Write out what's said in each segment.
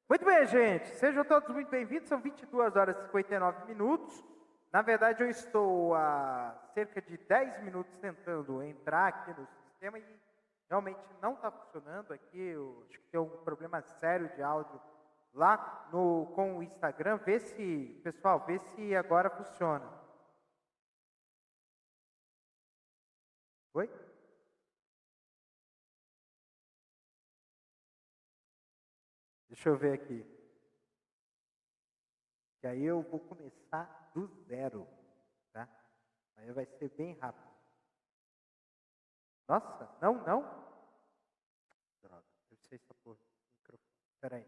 Muito bem, gente. Sejam todos muito bem-vindos. São 22 horas e 59 minutos. Na verdade, eu estou há cerca de 10 minutos tentando entrar aqui no sistema e realmente não está funcionando aqui. Eu acho que tem um problema sério de áudio lá com o Instagram. Pessoal, vê se agora funciona. Oi? Deixa eu ver aqui. Que aí eu vou começar do zero, tá? Aí vai ser bem rápido. Nossa, não. Droga, deve ser essa porra do microfone. Espera aí.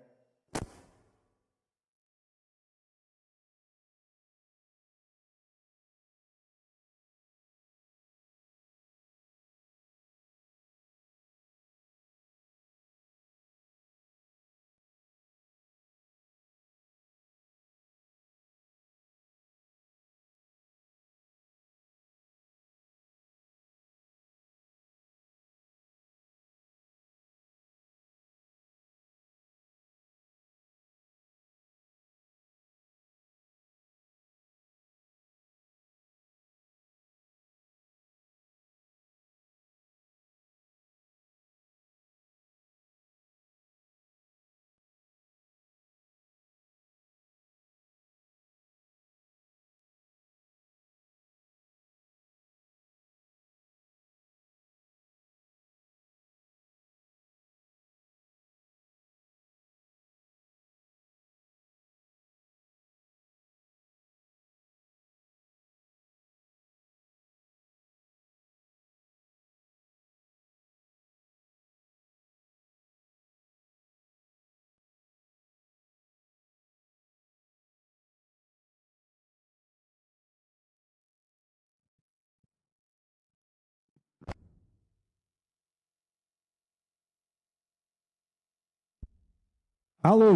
Alô?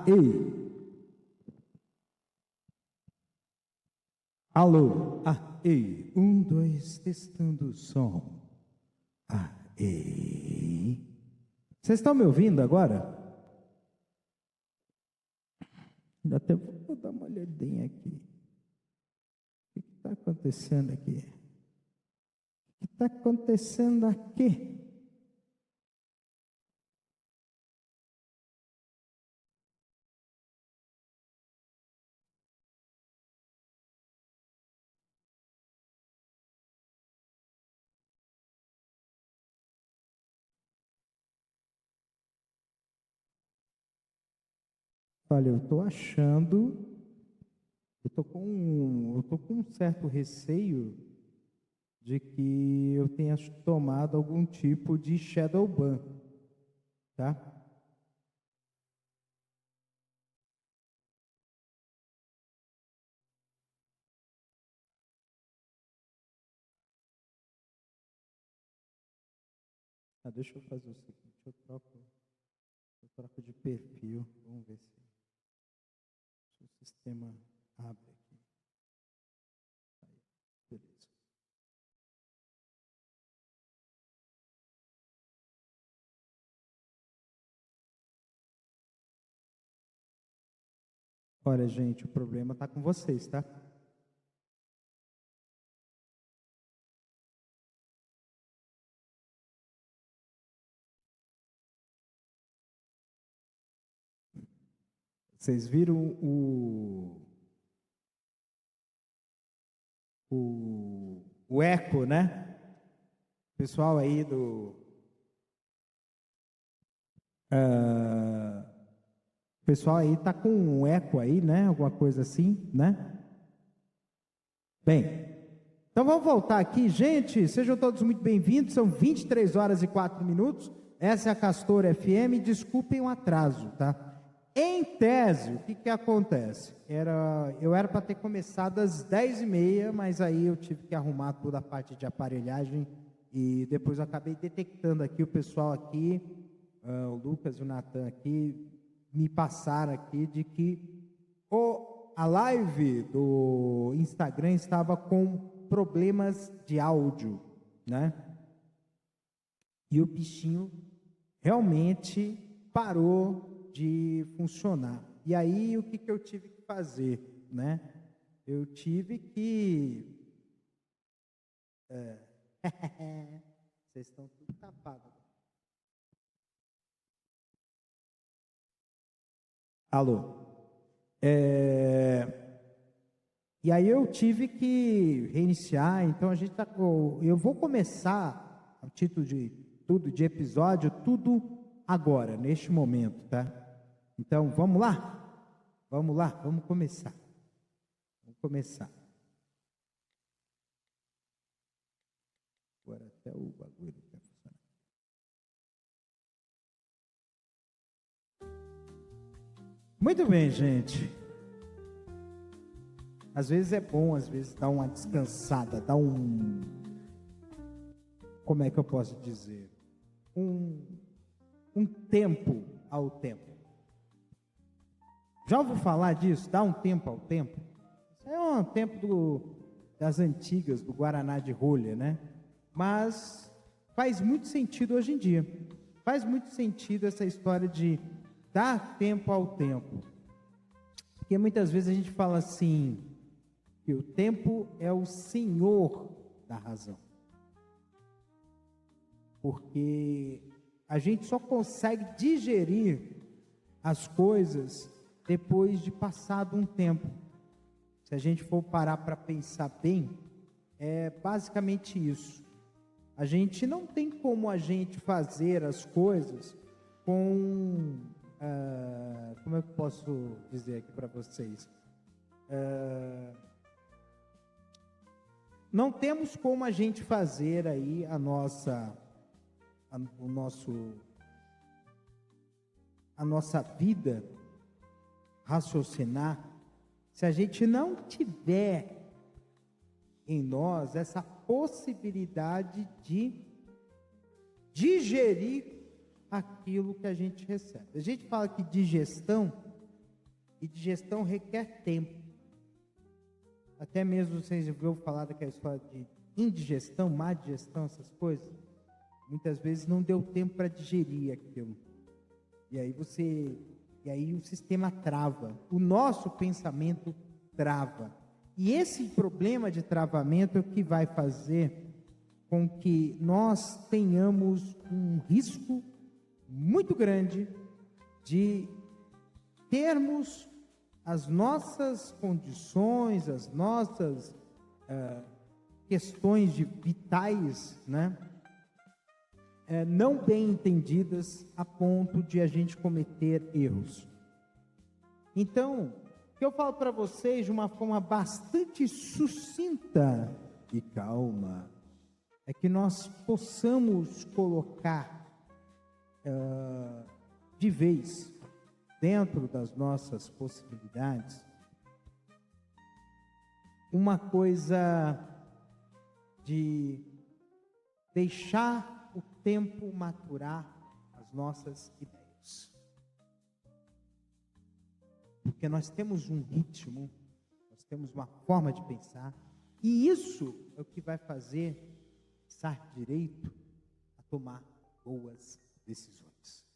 Ei. Alô? Ei. 1, 2, testando o som. Ei. Vocês estão me ouvindo agora? Até vou dar uma olhadinha aqui. O que está acontecendo aqui? O que está acontecendo aqui? Olha, eu estou achando, eu estou com um certo receio de que eu tenha tomado algum tipo de shadow ban, tá? Deixa eu fazer o seguinte, eu troco de perfil, vamos ver se o sistema abre aqui. Aí, beleza. Olha, gente, o problema está com vocês, tá? Vocês viram o eco, né? Pessoal aí pessoal aí tá com um eco aí, né? Alguma coisa assim, né? Bem, então vamos voltar aqui. Gente, sejam todos muito bem-vindos. São 23 horas e 4 minutos. Essa é a Castor FM. Desculpem o atraso, tá? Em tese, o que acontece? Eu era para ter começado às 10h30, mas aí eu tive que arrumar toda a parte de aparelhagem e depois eu acabei detectando aqui o pessoal aqui, o Lucas e o Natan aqui, me passaram aqui de que a live do Instagram estava com problemas de áudio, né? E o bichinho realmente parou de funcionar. E aí, o que eu tive que fazer, né? Eu tive que... Vocês estão tudo tapados. Alô? E aí eu tive que reiniciar, então a gente tá com... Eu vou começar o título de tudo, de episódio, tudo agora, neste momento, tá? Então, vamos lá? Vamos lá, vamos começar. Vamos começar. Agora até o bagulho está funcionando. Muito bem, gente. Às vezes é bom, às vezes dá uma descansada, dá um... Como é que eu posso dizer? Um tempo ao tempo. Já ouviu falar disso? Dá um tempo ao tempo? Isso é um tempo das antigas, do Guaraná de rolha, né? Mas faz muito sentido hoje em dia. Faz muito sentido essa história de dar tempo ao tempo. Porque muitas vezes a gente fala assim, que o tempo é o senhor da razão. Porque a gente só consegue digerir as coisas depois de passado um tempo. Se a gente for parar para pensar bem, é basicamente isso. A gente não tem como a gente fazer as coisas com... como é que eu posso dizer aqui para vocês? Não temos como a gente fazer aí a nossa vida raciocinar se a gente não tiver em nós essa possibilidade de digerir aquilo que a gente recebe. A gente fala que digestão requer tempo. Até mesmo vocês já ouviram falar daquela história de indigestão, má digestão, essas coisas. Muitas vezes não deu tempo para digerir aquilo. E aí o sistema trava. O nosso pensamento trava. E esse problema de travamento é o que vai fazer com que nós tenhamos um risco muito grande de termos as nossas condições, as nossas questões vitais, né, não bem entendidas a ponto de a gente cometer erros. Então, o que eu falo para vocês de uma forma bastante sucinta e calma é que nós possamos colocar de vez dentro das nossas possibilidades uma coisa de deixar o tempo maturar as nossas ideias. Porque nós temos um ritmo, nós temos uma forma de pensar, e isso é o que vai fazer estar direito a tomar boas decisões.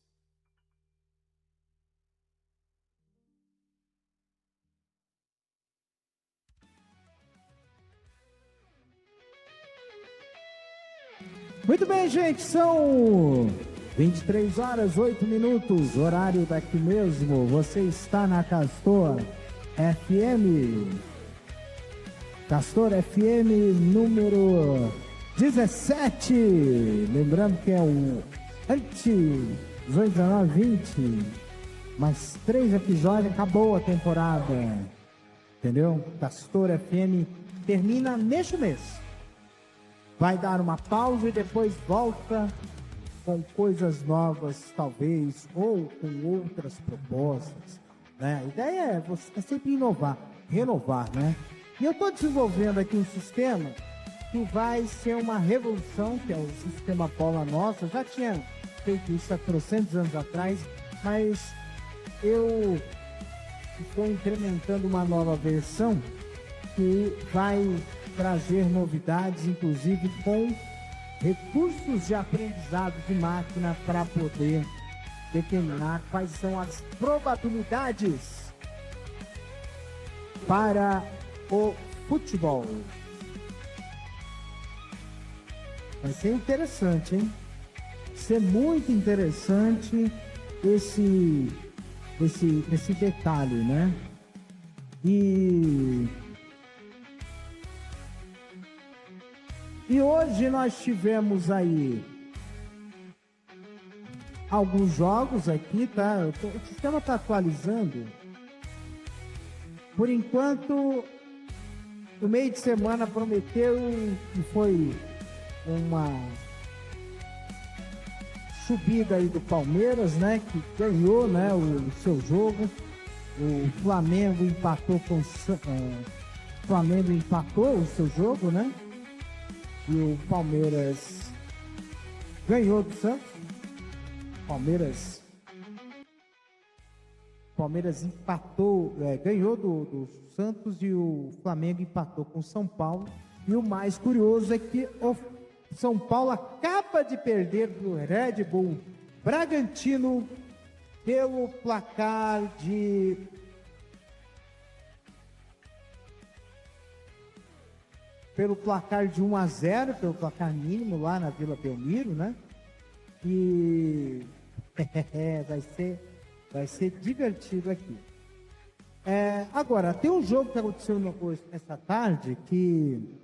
Muito bem, gente, são 23 horas, 8 minutos, horário daqui mesmo. Você está na Castor FM. Castor FM número 17. Lembrando que é o antes 18, 19, 20. Mais 3 episódios, acabou a temporada. Entendeu? Castor FM termina neste mês. Vai dar uma pausa e depois volta com coisas novas, talvez, ou com outras propostas, né? A ideia é sempre inovar, renovar, né? E eu estou desenvolvendo aqui um sistema que vai ser uma revolução, que é o sistema Paula Nossa. Eu já tinha feito isso há 300 anos atrás, mas eu estou incrementando uma nova versão que vai trazer novidades, inclusive com recursos de aprendizado de máquina para poder determinar quais são as probabilidades para o futebol. Vai ser interessante, hein? Vai ser muito interessante esse detalhe, né? E hoje nós tivemos aí alguns jogos aqui, tá? O sistema está atualizando. Por enquanto, o meio de semana prometeu e foi uma subida aí do Palmeiras, né? Que ganhou, né, o seu jogo. O Flamengo empatou Flamengo empatou o seu jogo, né? E o Palmeiras ganhou do Santos. Palmeiras empatou, ganhou do Santos e o Flamengo empatou com o São Paulo. E o mais curioso é que o São Paulo acaba de perder do Red Bull Bragantino pelo placar de 1-0, pelo placar mínimo lá na Vila Belmiro, né? E vai ser divertido aqui. Agora, tem um jogo que aconteceu nessa tarde que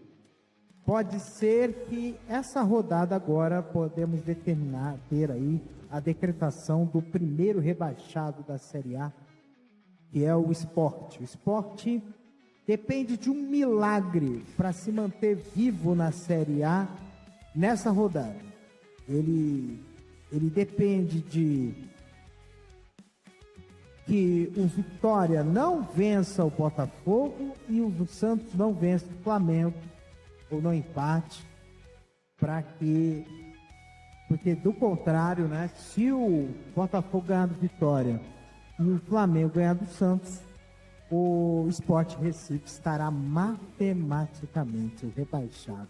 pode ser que essa rodada agora podemos ter aí a decretação do primeiro rebaixado da Série A, que é o Sport. O Sport depende de um milagre para se manter vivo na Série A nessa rodada. Ele depende de que o Vitória não vença o Botafogo e o Santos não vença o Flamengo, ou não empate, porque do contrário, né, se o Botafogo ganhar do Vitória e o Flamengo ganhar do Santos, o Sport Recife estará matematicamente rebaixado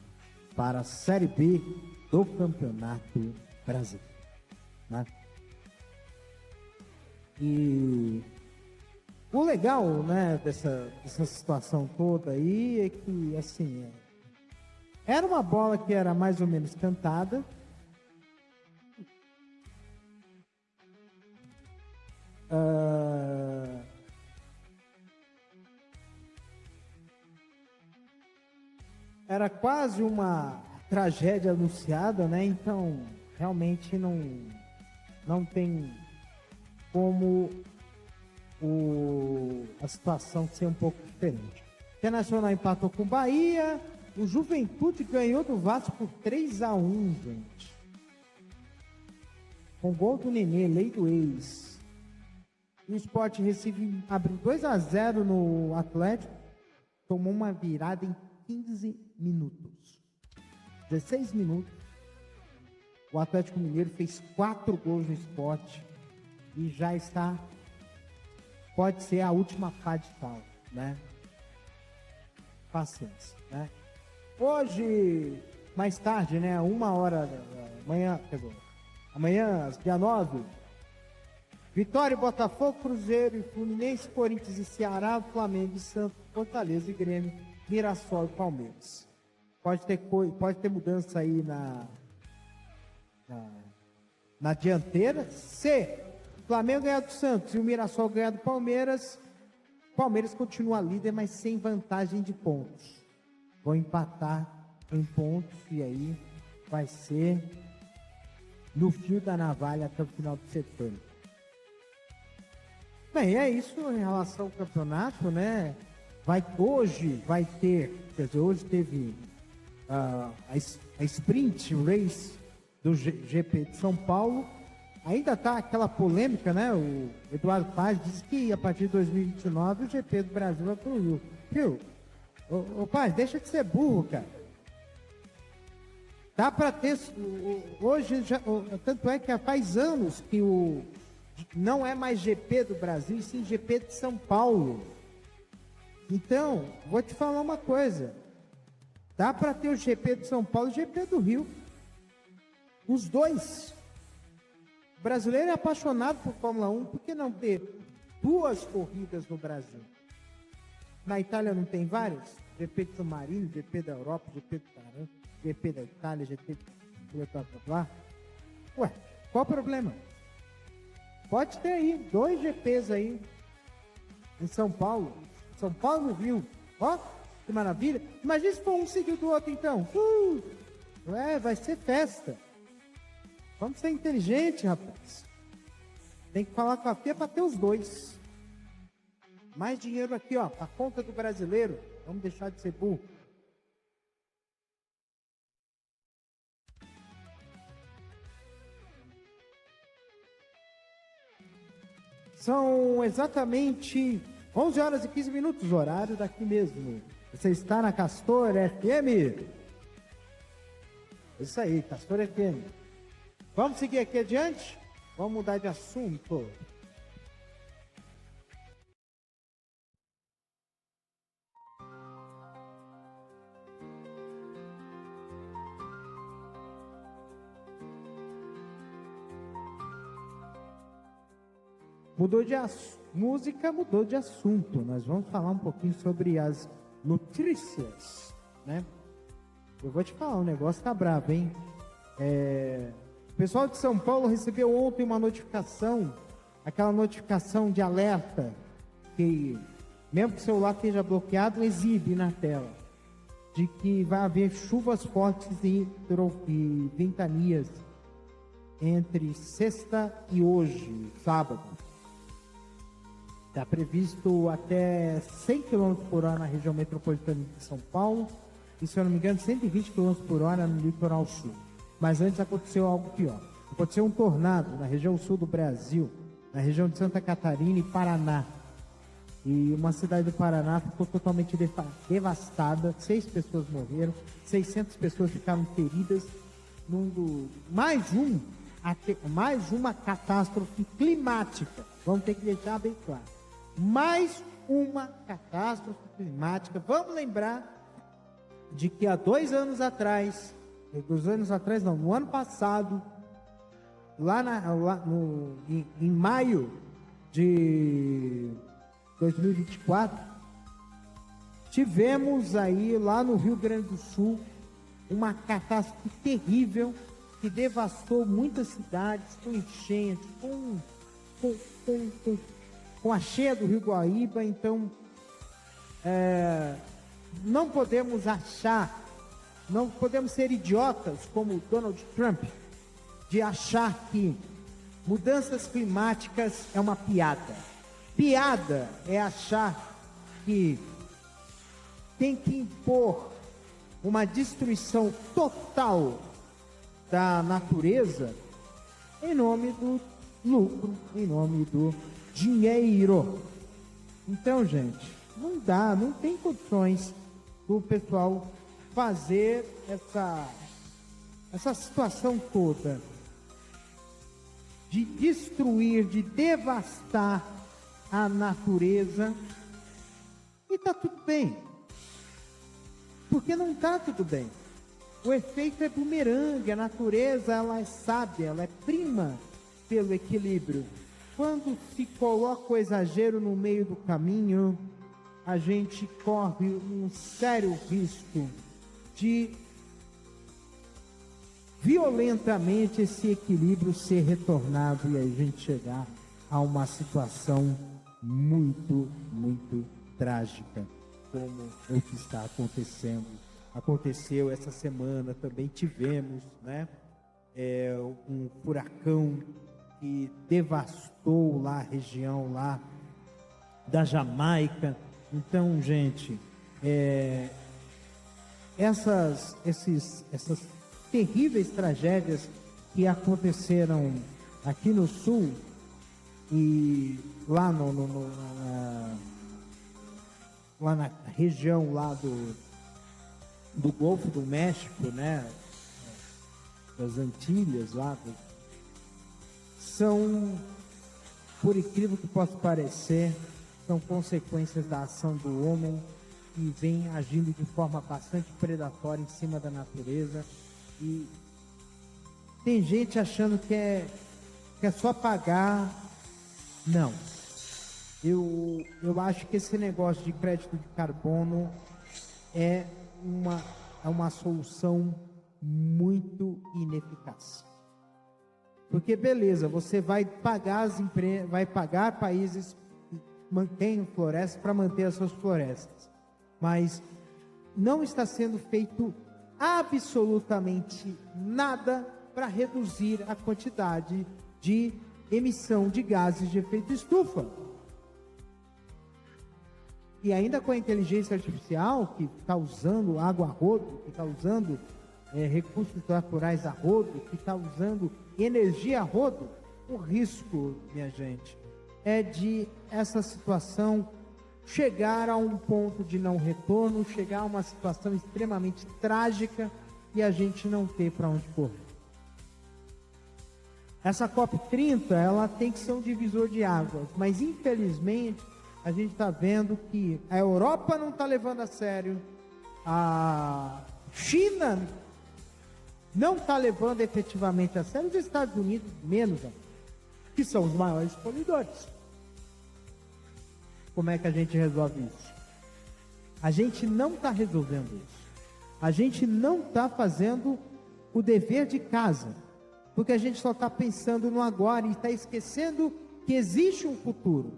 para a Série B do Campeonato Brasileiro, né? E o legal, né, dessa situação toda aí é que, assim, era uma bola que era mais ou menos cantada. Era quase uma tragédia anunciada, né? Então, realmente não tem como a situação ser um pouco diferente. O Internacional empatou com o Bahia. O Juventude ganhou do Vasco por 3-1, gente. Com gol do Nenê, lei do ex. O Sport Recife abriu 2-0 no Atlético. Tomou uma virada em 15 minutos. 16 minutos. O Atlético Mineiro fez 4 gols no Sport. E já está... Pode ser a última pá de cal, né? Paciência, né? Hoje, mais tarde, né? 1h da manhã, amanhã, dia 9, Vitória, Botafogo, Cruzeiro e Fluminense, Corinthians e Ceará, Flamengo e Santos, Fortaleza e Grêmio, Mirassol e Palmeiras. Pode ter mudança aí na dianteira. Se o Flamengo ganhar do Santos e o Mirassol ganhar do Palmeiras, o Palmeiras continua líder, mas sem vantagem de pontos. Vão empatar em pontos e aí vai ser no fio da navalha até o final de setembro. Bem, é isso em relação ao campeonato, né? Hoje teve a sprint race do GP de São Paulo. Ainda está aquela polêmica, né? O Eduardo Paz disse que a partir de 2029 o GP do Brasil vai para o Rio. Viu? Ô Paz, deixa de ser burro, cara. Dá para ter... Hoje, tanto é que faz anos que não é mais GP do Brasil, e sim GP de São Paulo. Então, vou te falar uma coisa. Dá para ter o GP de São Paulo e o GP do Rio. Os dois. O brasileiro é apaixonado por Fórmula 1, por que não ter 2 corridas no Brasil? Na Itália não tem várias? GP de San Marino, GP da Europa, GP do Caramba, GP da Itália, GP de blá, blá, blá. Ué, qual o problema? Pode ter aí 2 GPs aí em São Paulo no Rio. Ó, que maravilha. Imagina se for um seguido do outro, então. Vai ser festa. Vamos ser inteligente, rapaz. Tem que falar com a FIA para ter os 2. Mais dinheiro aqui, ó, a conta do brasileiro. Vamos deixar de ser burro. São exatamente 11 horas e 15 minutos, horário daqui mesmo. Você está na Castor FM. Isso aí, Castor FM. Vamos seguir aqui adiante? Vamos mudar de assunto. Mudou de música, mudou de assunto. Nós vamos falar um pouquinho sobre as notícias, né? Eu vou te falar, o negócio tá brabo, hein? O pessoal de São Paulo recebeu ontem uma notificação, aquela notificação de alerta, que mesmo que o celular esteja bloqueado, exibe na tela, de que vai haver chuvas fortes e ventanias entre sexta e hoje, sábado. Está previsto até 100 km por hora na região metropolitana de São Paulo e, se eu não me engano, 120 km por hora no litoral sul. Mas antes aconteceu algo pior. Aconteceu um tornado na região sul do Brasil, na região de Santa Catarina e Paraná. E uma cidade do Paraná ficou totalmente devastada. 6 pessoas morreram, 600 pessoas ficaram feridas. Mais uma catástrofe climática. Vamos ter que deixar bem claro. Mais uma catástrofe climática. Vamos lembrar de que há 2 anos atrás, no ano passado, em maio de 2024, tivemos aí lá no Rio Grande do Sul uma catástrofe terrível que devastou muitas cidades, com enchentes, com a cheia do Rio Guaíba. Então, não podemos ser idiotas como Donald Trump, de achar que mudanças climáticas é uma piada. Piada é achar que tem que impor uma destruição total da natureza em nome do lucro, em nome do dinheiro. Então, gente, não tem condições do pessoal fazer essa situação toda de destruir, de devastar a natureza, e tá tudo bem, porque não tá tudo bem. O efeito é bumerangue. A natureza, ela é sábia, ela é prima pelo equilíbrio. Quando se coloca o exagero no meio do caminho, a gente corre um sério risco de violentamente esse equilíbrio ser retornado e a gente chegar a uma situação muito, muito trágica, como o que está acontecendo. Aconteceu essa semana, também tivemos, né, um furacão que devastou lá a região lá da Jamaica. Então, gente, essas terríveis tragédias que aconteceram aqui no sul e lá lá na região lá do Golfo do México, né, das Antilhas lá, são, por incrível que possa parecer, são consequências da ação do homem, que vem agindo de forma bastante predatória em cima da natureza. E tem gente achando que quer só pagar. Não. Eu acho que esse negócio de crédito de carbono é uma solução muito ineficaz. Porque, beleza, você vai pagar vai pagar países que mantêm florestas para manter as suas florestas. Mas não está sendo feito absolutamente nada para reduzir a quantidade de emissão de gases de efeito estufa. E ainda com a inteligência artificial, que está usando água a rodo, que está usando recursos naturais a rodo, que está usando energia a rodo, o risco, minha gente, é de essa situação chegar a um ponto de não retorno, chegar a uma situação extremamente trágica e a gente não ter para onde correr. Essa COP30, ela tem que ser um divisor de águas, mas infelizmente a gente está vendo que a Europa não está levando a sério, a China não está levando efetivamente a sério, os Estados Unidos menos, que são os maiores poluidores. Como é que a gente resolve isso? A gente não está resolvendo isso. A gente não está fazendo o dever de casa, porque a gente só está pensando no agora e está esquecendo que existe um futuro.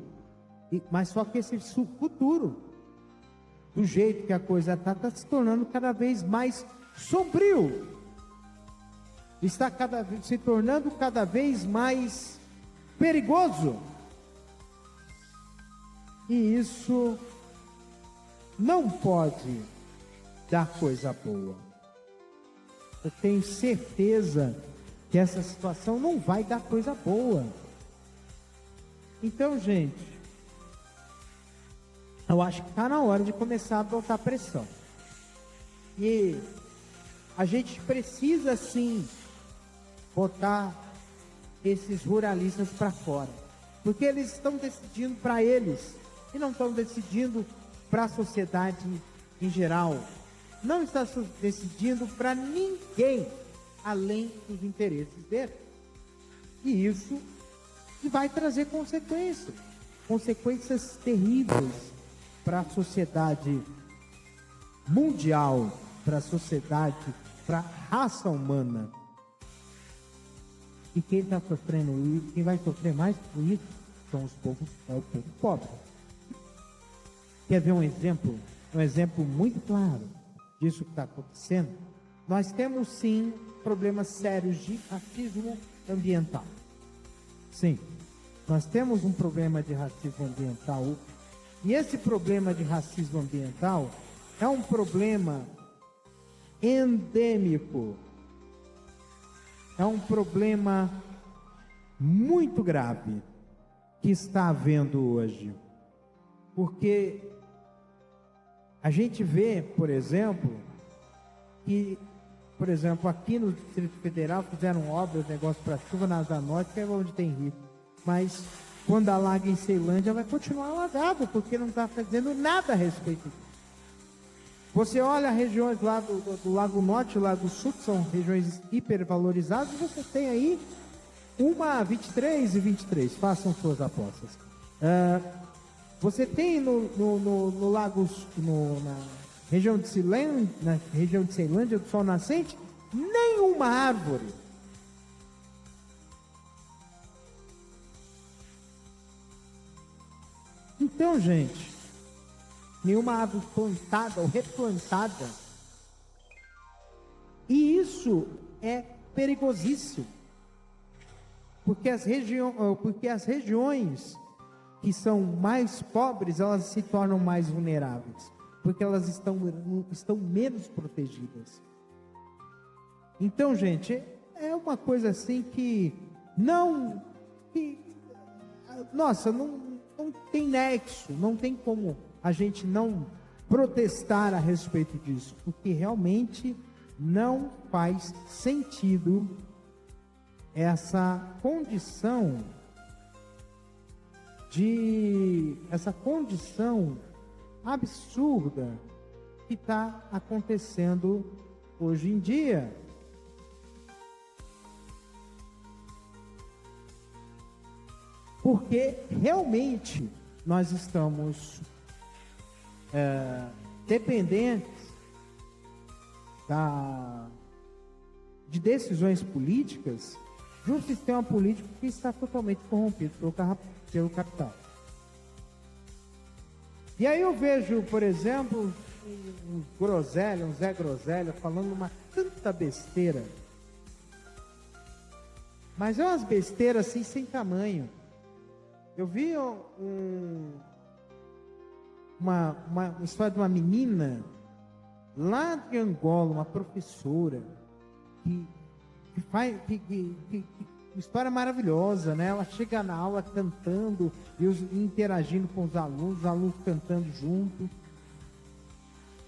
Mas só que esse futuro, do jeito que a coisa está se tornando cada vez mais sombrio. Está se tornando cada vez mais perigoso. E isso não pode dar coisa boa. Eu tenho certeza que essa situação não vai dar coisa boa. Então, gente, eu acho que está na hora de começar a botar pressão. E a gente precisa, sim, botar esses ruralistas para fora. Porque eles estão decidindo para eles e não estão decidindo para a sociedade em geral. Não está decidindo para ninguém além dos interesses dele. E isso vai trazer consequências. Consequências terríveis para a sociedade mundial, para a sociedade, para a raça humana. E quem está sofrendo isso, quem vai sofrer mais por isso, são o povo pobre. Quer ver um exemplo? Um exemplo muito claro disso que está acontecendo? Nós temos, sim, problemas sérios de racismo ambiental. Sim, nós temos um problema de racismo ambiental. E esse problema de racismo ambiental é um problema endêmico. É um problema muito grave que está havendo hoje. Porque a gente vê, por exemplo, que, por exemplo, aqui no Distrito Federal fizeram obras, negócio para chuva na Asa Norte, que é onde tem rio. Mas quando alaga em Ceilândia, vai continuar alagado, porque não está fazendo nada a respeito disso. Você olha regiões lá do Lago Norte e Lago Sul, que são regiões hipervalorizadas, você tem aí uma 23 e 23, façam suas apostas. Você tem no Lago, na região de Ceilândia, do Sol Nascente, nenhuma árvore. Então, gente, nenhuma árvore plantada ou replantada. E isso é perigosíssimo. Porque as regiões que são mais pobres, elas se tornam mais vulneráveis. Porque elas estão menos protegidas. Então, gente, é uma coisa assim que não tem nexo, não tem como a gente não protestar a respeito disso, porque realmente não faz sentido essa condição absurda que está acontecendo hoje em dia. porque realmente nós estamos dependentes de decisões políticas de um sistema político que está totalmente corrompido pelo capital. E aí eu vejo, por exemplo, um Zé Groselha falando uma tanta besteira. Mas é umas besteiras assim sem tamanho. Eu vi uma história de uma menina lá de Angola, uma professora, que faz uma história maravilhosa, né? Ela chega na aula cantando e interagindo com os alunos cantando junto,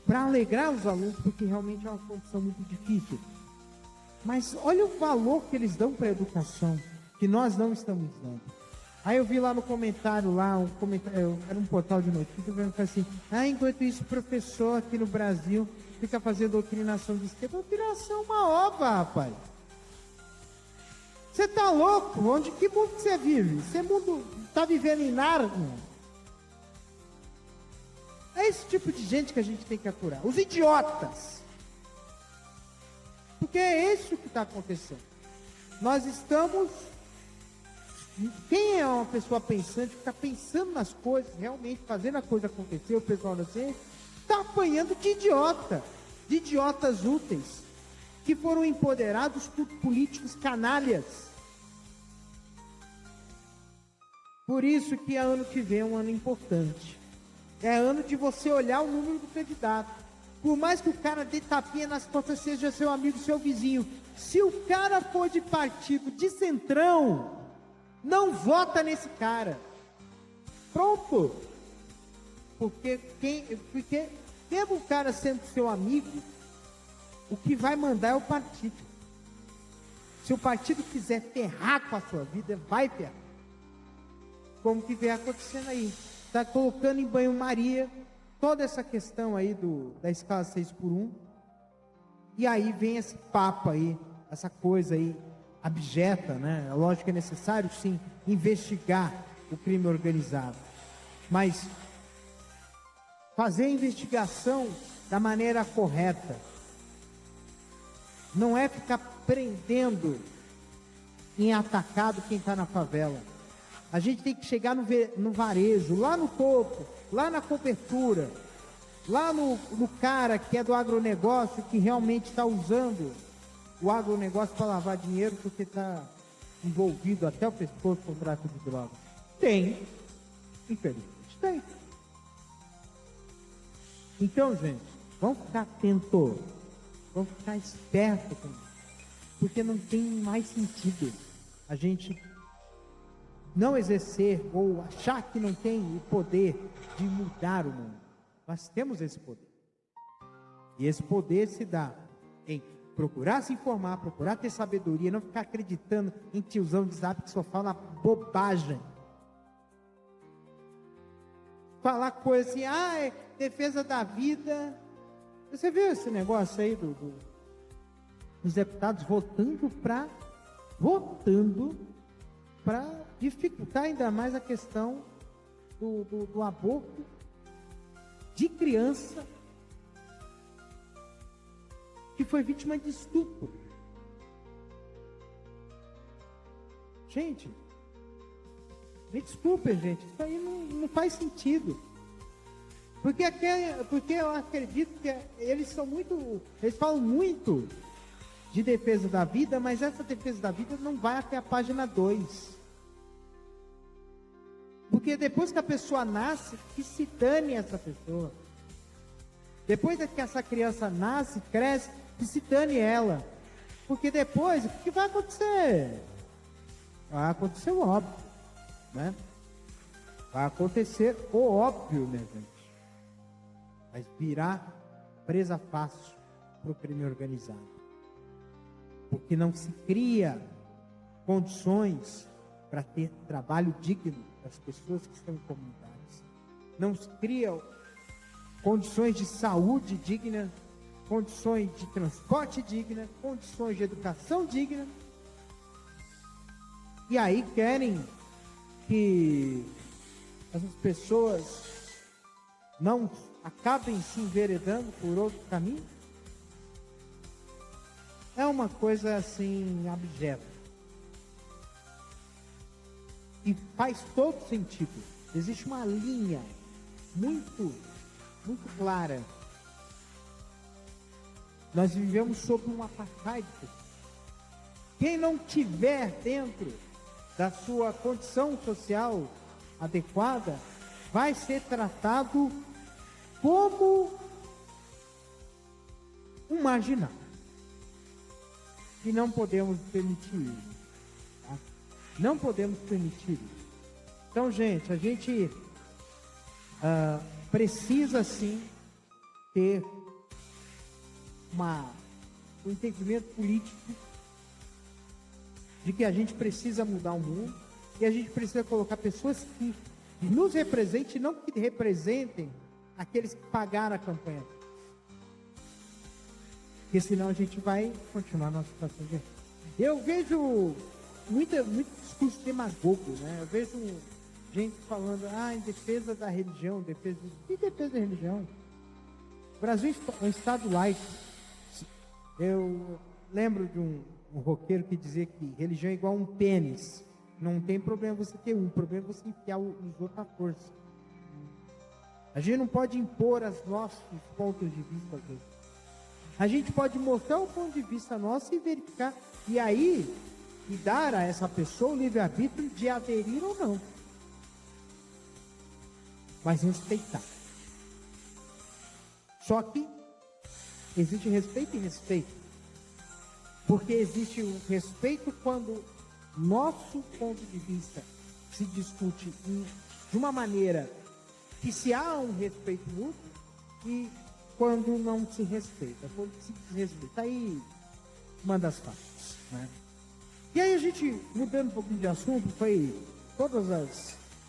para alegrar os alunos, porque realmente é uma condição muito difícil. Mas olha o valor que eles dão para a educação, que nós não estamos dando. Aí eu vi lá no comentário, era um portal de notícias, vendo assim, enquanto isso o professor aqui no Brasil fica fazendo doutrinação de esquerda. Doutrinação é uma ova, rapaz. Você tá louco? Que mundo que você vive? Você tá vivendo em Nárnia? É esse tipo de gente que a gente tem que aturar. Os idiotas. Porque é isso que está acontecendo. Nós estamos... Quem é uma pessoa pensante, fica pensando nas coisas, realmente fazendo a coisa acontecer, o pessoal da ciência, está apanhando de idiotas úteis, que foram empoderados por políticos canalhas. Por isso que ano que vem é um ano importante. É ano de você olhar o número do candidato. Por mais que o cara dê tapinha nas costas, seja seu amigo, seu vizinho. Se o cara for de partido de centrão, não vota nesse cara. Pronto. Porque mesmo o cara sendo seu amigo, o que vai mandar é o partido. Se o partido quiser ferrar com a sua vida, vai ferrar. Como que vem acontecendo aí. Está colocando em banho-maria toda essa questão aí da escala 6x1. E aí vem esse papo aí, essa coisa aí abjeta, né? É lógico que é necessário, sim, investigar o crime organizado. Mas fazer a investigação da maneira correta. Não é ficar prendendo em atacado quem está na favela. A gente tem que chegar no varejo, lá no topo, lá na cobertura, lá no cara que é do agronegócio, que realmente está usando o agronegócio para lavar dinheiro, porque está envolvido até o pescoço com o tráfico de drogas. Tem, infelizmente tem. Então, gente, vamos ficar atentos, vamos ficar espertos com isso, porque não tem mais sentido a gente não exercer ou achar que não tem o poder de mudar o mundo. Nós temos esse poder. E esse poder se dá em procurar se informar, procurar ter sabedoria, não ficar acreditando em tiozão de zap que só fala bobagem. Falar coisa assim, é defesa da vida. Você viu esse negócio aí dos deputados votando para dificultar ainda mais a questão do aborto de criança que foi vítima de estupro. Gente, me desculpem, gente, isso aí não faz sentido. Porque eu acredito que eles falam muito de defesa da vida, mas essa defesa da vida não vai até a página 2. Porque depois que a pessoa nasce, que se dane essa pessoa. Depois que essa criança nasce, cresce, que se dane ela. Porque depois, o que vai acontecer? Vai acontecer o óbvio, né? Vai acontecer o óbvio, minha gente. Vai virar presa fácil para o crime organizado. Porque não se cria condições para ter trabalho digno das pessoas que estão em comunidades. Não se cria condições de saúde digna, condições de transporte digna, condições de educação digna. E aí querem que as pessoas não acabem se enveredando por outro caminho? É uma coisa assim abjeta. E faz todo sentido. Existe uma linha muito clara. Nós vivemos sob um apartheid. Quem não tiver dentro da sua condição social adequada vai ser tratado como um marginal. E não podemos permitir isso. Tá? Não podemos permitir isso. Então, gente, a gente precisa sim ter um entendimento político de que a gente precisa mudar o mundo e a gente precisa colocar pessoas que nos representem, não que representem aqueles que pagaram a campanha. Porque senão a gente vai continuar na situação de... Eu vejo muito discurso demagogo, né? Eu vejo gente falando, em defesa da religião, Que defesa da religião? O Brasil é um estado laico. Eu lembro de um roqueiro que dizia que religião é igual a um pênis. Não tem problema você ter um, o problema é você enfiar os outros à força. A gente não pode impor os nossos pontos de vista às vezes. A gente pode mostrar o ponto de vista nosso e verificar, e aí, e dar a essa pessoa o livre-arbítrio de aderir ou não. Mas respeitar. Só que existe respeito e respeito. Porque existe o respeito quando nosso ponto de vista se discute de uma maneira que se há um respeito mútuo e quando não se respeita. Quando se desrespeita, aí manda as faces, né? E aí a gente, mudando um pouquinho de assunto, foi todas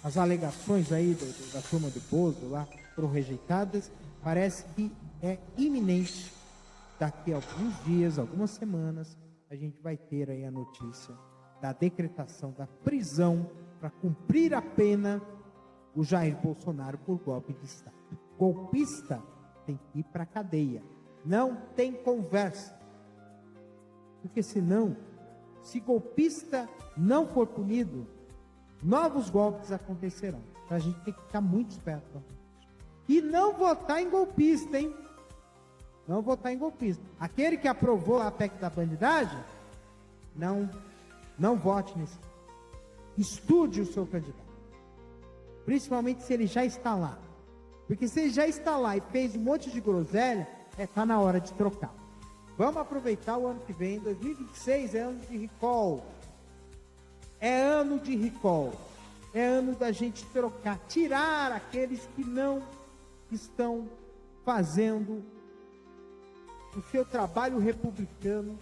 as alegações aí da turma do Bozo lá foram rejeitadas. Parece que é iminente, daqui a alguns dias, algumas semanas, a gente vai ter aí a notícia da decretação da prisão para cumprir a pena o Jair Bolsonaro por golpe de Estado. Golpista tem que ir para a cadeia. Não tem conversa. Porque senão, se golpista não for punido, novos golpes acontecerão. Então a gente tem que ficar muito esperto. E não votar em golpista, hein? Não votar em golpista. Aquele que aprovou a PEC da bandidagem, não vote nesse. Estude o seu candidato. Principalmente se ele já está lá. Porque se ele já está lá e fez um monte de groselha, está na hora de trocar. Vamos aproveitar o ano que vem, 2026 é ano de recall. É ano de recall. É ano da gente trocar, tirar aqueles que não estão fazendo o seu trabalho republicano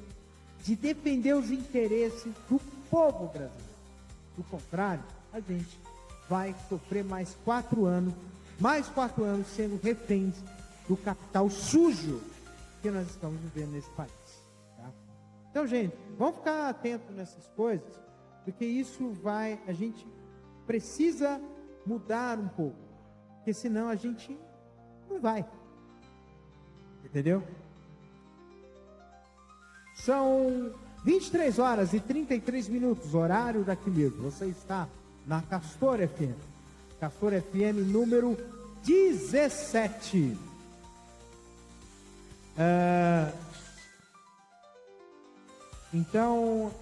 de defender os interesses do povo brasileiro. Do contrário, a gente vai sofrer mais 4 anos sendo reféns do capital sujo que nós estamos vivendo nesse país. Tá? Então, gente, vamos ficar atentos nessas coisas, porque isso a gente precisa mudar um pouco, porque senão a gente não vai. Entendeu? São 23 horas e 33 minutos, horário daqui mesmo. Você está na Castor FM. Castor FM número 17. Então.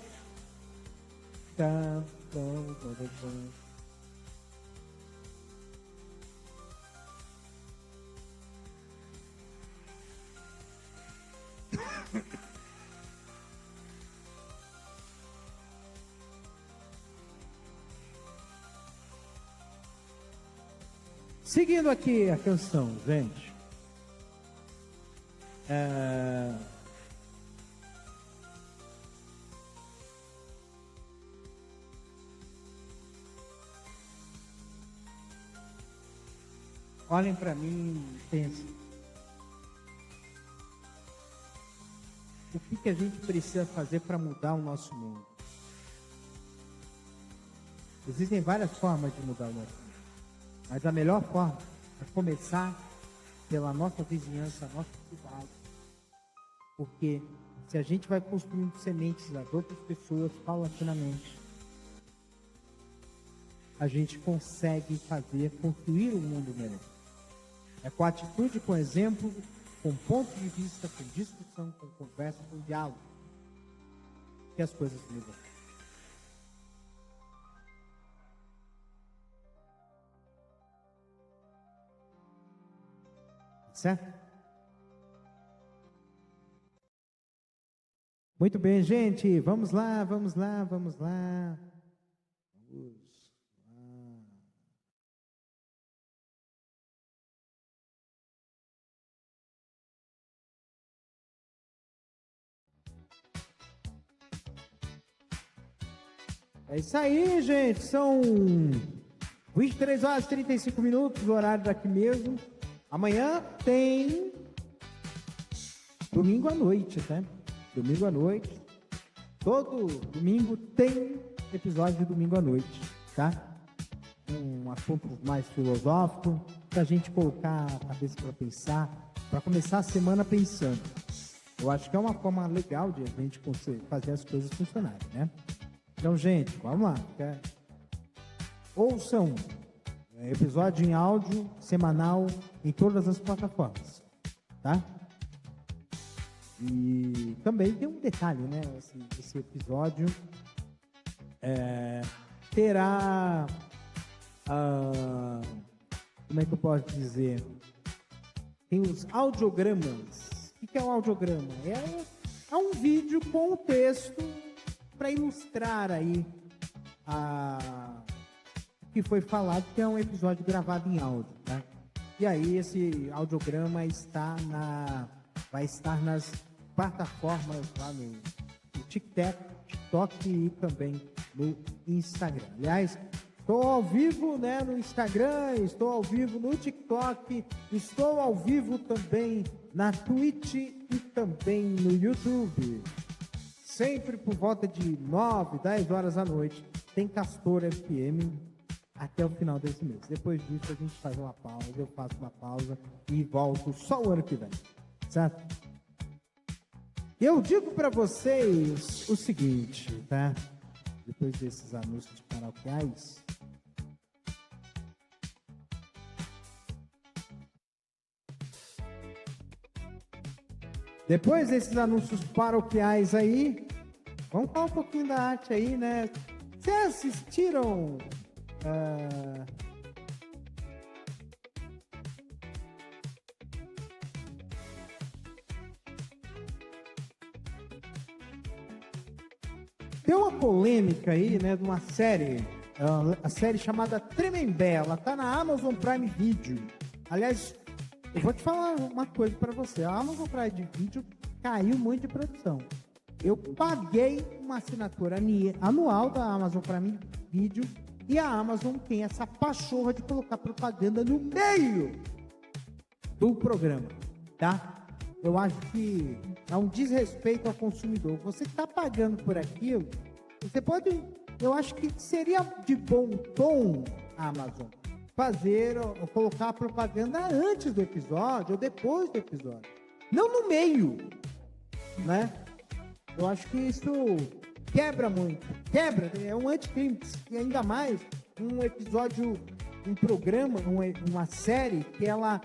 Seguindo aqui a canção, gente. Olhem para mim e pensem. O que a gente precisa fazer para mudar o nosso mundo? Existem várias formas de mudar o nosso mundo. Mas a melhor forma é começar pela nossa vizinhança, nossa cidade. Porque se a gente vai construindo sementes das outras pessoas paulatinamente, a gente consegue construir um mundo melhor. É com atitude, com exemplo, com ponto de vista, com discussão, com conversa, com diálogo, que as coisas mudam. Certo? Muito bem, gente. Vamos lá. É isso aí, gente. São 23 horas e 35 minutos, o horário daqui mesmo. Amanhã tem domingo à noite, tá? Domingo à noite. Todo domingo tem episódio de domingo à noite, tá? Um assunto mais filosófico, pra gente colocar a cabeça para pensar, para começar a semana pensando. Eu acho que é uma forma legal de a gente fazer as coisas funcionarem, né? Então, gente, vamos lá. Ouçam episódio em áudio semanal em todas as plataformas, tá? E também tem um detalhe, né? Esse episódio terá, como é que eu posso dizer? Tem os audiogramas. O que é um audiograma? É um vídeo com o texto para ilustrar aí o que foi falado, que é um episódio gravado em áudio, tá? E aí esse audiograma vai estar nas plataformas lá no TikTok e também no Instagram. Aliás, estou ao vivo, né, no Instagram, estou ao vivo no TikTok, estou ao vivo também na Twitch e também no YouTube. Sempre por volta de 9, 10 horas da noite, tem Castor FM até o final desse mês. Depois disso, a gente faz uma pausa, eu faço uma pausa e volto só o ano que vem, certo? Eu digo para vocês o seguinte, tá? Depois desses anúncios paroquiais, aí, vamos falar um pouquinho da arte aí, né? Vocês assistiram tem uma polêmica aí, né, de uma série, a série chamada Tremembé, ela tá na Amazon Prime Video. Aliás, eu vou te falar uma coisa para você, a Amazon Prime Video caiu muito de produção. Eu paguei uma assinatura anual da Amazon Prime Video e a Amazon tem essa pachorra de colocar propaganda no meio do programa, tá? Eu acho que é um desrespeito ao consumidor. Você está pagando por aquilo, você pode... Eu acho que seria de bom tom, Amazon, fazer ou colocar a propaganda antes do episódio ou depois do episódio. Não no meio, né? Eu acho que isso quebra muito. Quebra, é um anticrime. E ainda mais um episódio, um programa, uma série que ela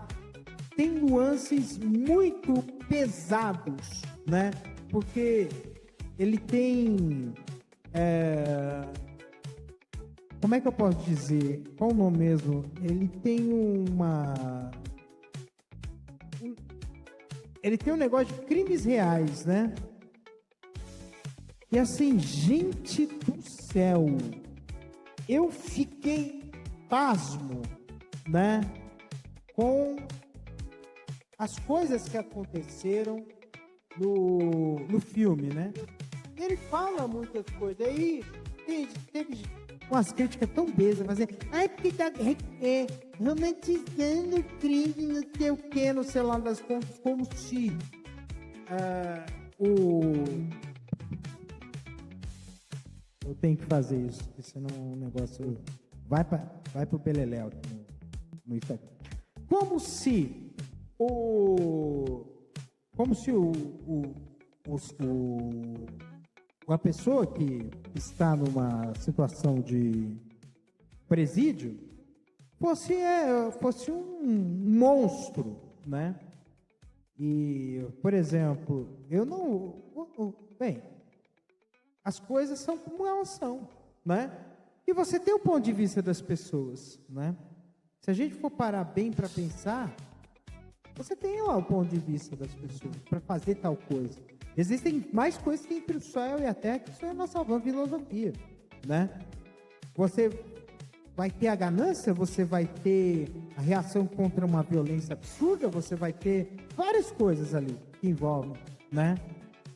tem nuances muito pesados, né? Porque ele tem... como é que eu posso dizer? Qual o nome mesmo? Ele tem ele tem um negócio de crimes reais, né? E assim, gente do céu, eu fiquei pasmo, né? Com as coisas que aconteceram no filme, né? Ele fala muitas coisas aí, teve umas críticas tão besas, mas porque tá romantizando o crime, não sei o que, no celular das contas, como se Eu tenho que fazer isso, porque senão o negócio vai pro beleléu no Instagram. Como se uma pessoa que está numa situação de presídio fosse um monstro, né? E, por exemplo, bem, as coisas são como elas são, né? E você tem o ponto de vista das pessoas, né? Se a gente for parar bem para pensar, você tem lá o ponto de vista das pessoas para fazer tal coisa. Existem mais coisas que entre o céu e a terra, que isso é a nossa vã filosofia, né? Você vai ter a ganância, você vai ter a reação contra uma violência absurda, você vai ter várias coisas ali que envolvem, né?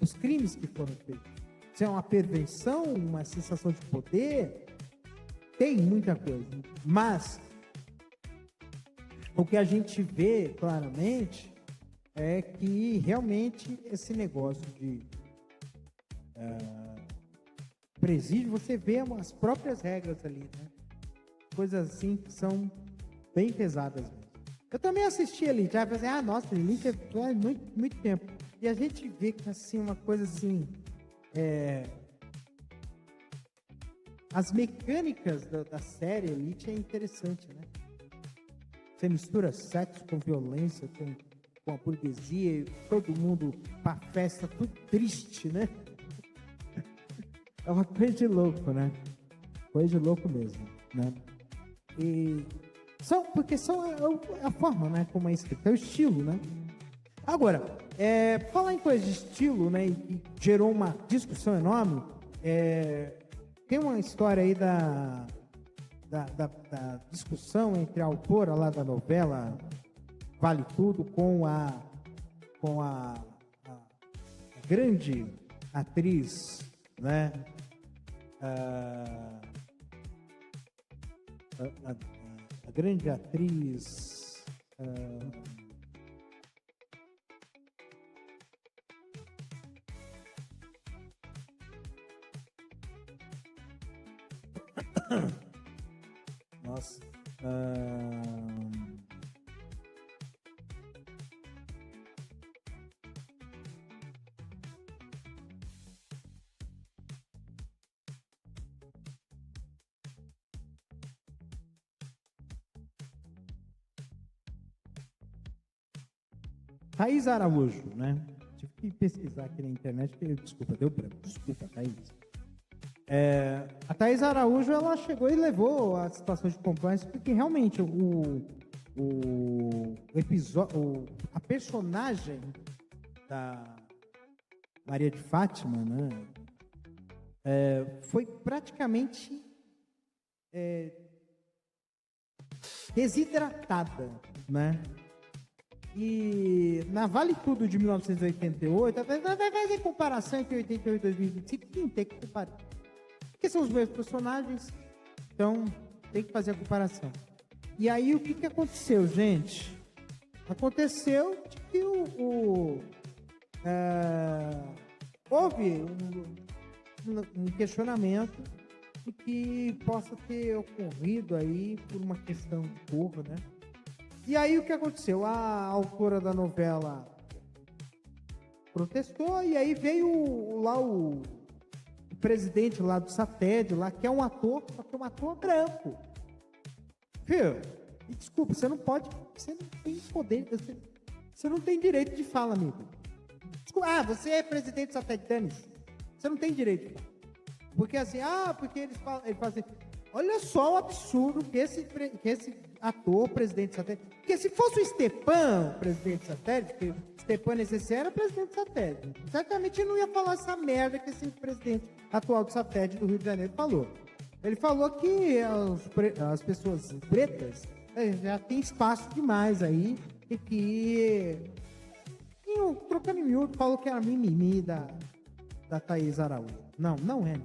Os crimes que foram feitos. Se é uma perversão, uma sensação de poder, tem muita coisa. Mas o que a gente vê claramente é que realmente esse negócio de presídio, você vê as próprias regras ali, né? Coisas assim que são bem pesadas mesmo. Eu também assisti ali, já falei assim, nossa, Lynch é muito tempo. E a gente vê que assim, uma coisa assim, as mecânicas da série Elite é interessante, né? Você mistura sexo com violência, com a burguesia, todo mundo pra festa, tudo triste, né? É uma coisa de louco, né? Coisa de louco mesmo, né? Porque é a forma, né? Como é escrito, é o estilo, né? Agora, falar em coisa de estilo, né? E gerou uma discussão enorme. Tem uma história aí da discussão entre a autora lá da novela Vale Tudo com a grande atriz, né? A grande atriz nossa, Thaís Araújo, né? Tive que pesquisar aqui na internet, porque, desculpa, deu branco. Desculpa, Thaís. A Thaís Araújo, ela chegou e levou a situação de compliance, porque realmente o episódio, a personagem da Maria de Fátima, né? Foi praticamente desidratada, né? E na Vale Tudo de 1988, vai fazer comparação entre 88 e 2025, quem tem que comparar? Porque são os mesmos personagens, então tem que fazer a comparação. E aí o que aconteceu, gente? Aconteceu de que houve um questionamento de que possa ter ocorrido aí por uma questão de cor, né? E aí o que aconteceu? A autora da novela protestou e aí veio lá o presidente lá do SATED, lá, que é um ator, só que é um ator branco. Viu? E desculpa, você não tem poder, você não tem direito de fala, amigo. Desculpa, você é presidente do SATED, dane-se. Você não tem direito de fala. Porque assim, porque ele fala assim, olha só o absurdo que esse ator, presidente do SATED, porque se fosse o Stepan, presidente do SATED, porque o Stepan nesse era presidente do SATED, certamente ele não ia falar essa merda que esse presidente atual do SATED do Rio de Janeiro falou. Ele falou que as pessoas pretas já tem espaço demais aí e que trocando em miúdo, falou que era mimimi da Thaís Araújo. Não é.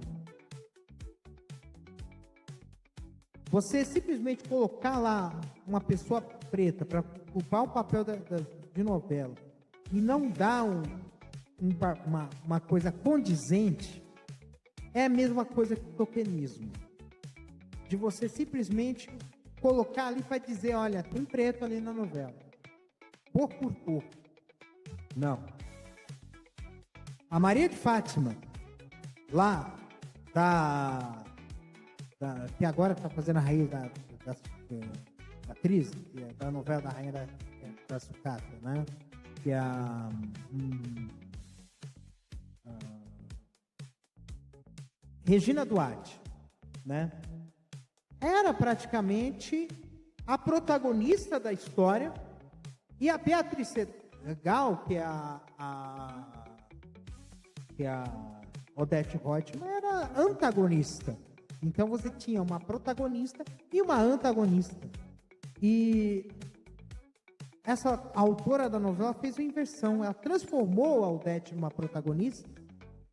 Você simplesmente colocar lá uma pessoa preta para ocupar o papel de novela e não dar uma coisa condizente, é a mesma coisa que o tokenismo. De você simplesmente colocar ali para dizer, olha, tem preto ali na novela. Pouco por pouco. Não. A Maria de Fátima, lá, que agora está fazendo a rainha da atriz, da novela da rainha da sucata, né? Que é a Regina Duarte, né? Era praticamente a protagonista da história, e a Beatriz Gal, que é a Odete Roitman, era antagonista. Então você tinha uma protagonista e uma antagonista. E essa autora da novela fez uma inversão. Ela transformou a Odete numa protagonista,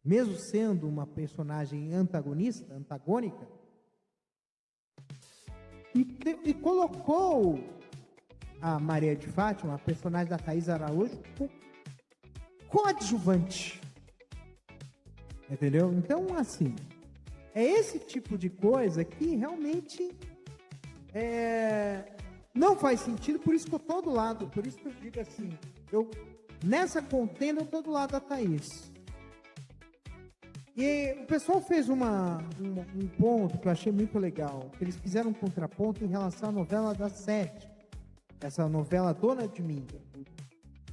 mesmo sendo uma personagem antagônica, e colocou a Maria de Fátima, a personagem da Thaís Araújo, coadjuvante. Entendeu? Então, assim, é esse tipo de coisa que realmente não faz sentido, por isso que eu tô do lado, por isso que eu digo assim, nessa contenda eu tô do lado da Thaís. E o pessoal fez um ponto que eu achei muito legal, que eles fizeram um contraponto em relação à novela das 7, essa novela Dona de Mim,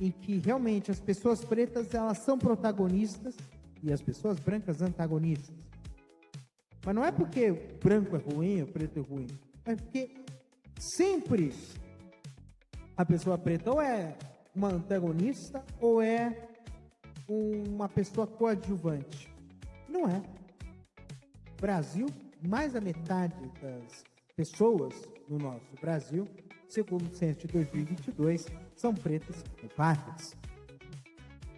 em que realmente as pessoas pretas, elas são protagonistas e as pessoas brancas antagonistas. Mas não é porque o branco é ruim, o preto é ruim, é porque sempre a pessoa preta ou é uma antagonista ou é uma pessoa coadjuvante. Não é. Brasil, mais da metade das pessoas no nosso Brasil, segundo o censo de 2022, são pretas ou pardas.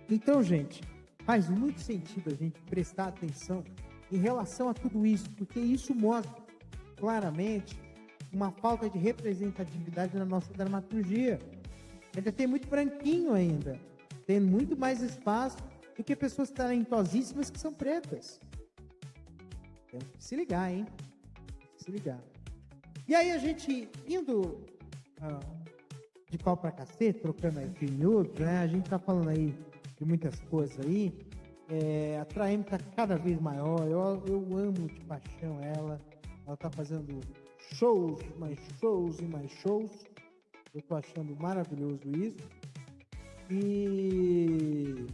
Então, gente, faz muito sentido a gente prestar atenção em relação a tudo isso, porque isso mostra claramente uma falta de representatividade na nossa dramaturgia. Ainda tem muito branquinho ainda, tem muito mais espaço do que pessoas talentosíssimas que são pretas. Tem que se ligar, hein? Tem que se ligar. E aí a gente indo de pau pra cacete, trocando aí de minutos, né? A gente tá falando aí de muitas coisas aí. A Traem tá cada vez maior. Eu amo de paixão ela. Ela tá fazendo shows, mais shows e mais shows. Eu tô achando maravilhoso isso. E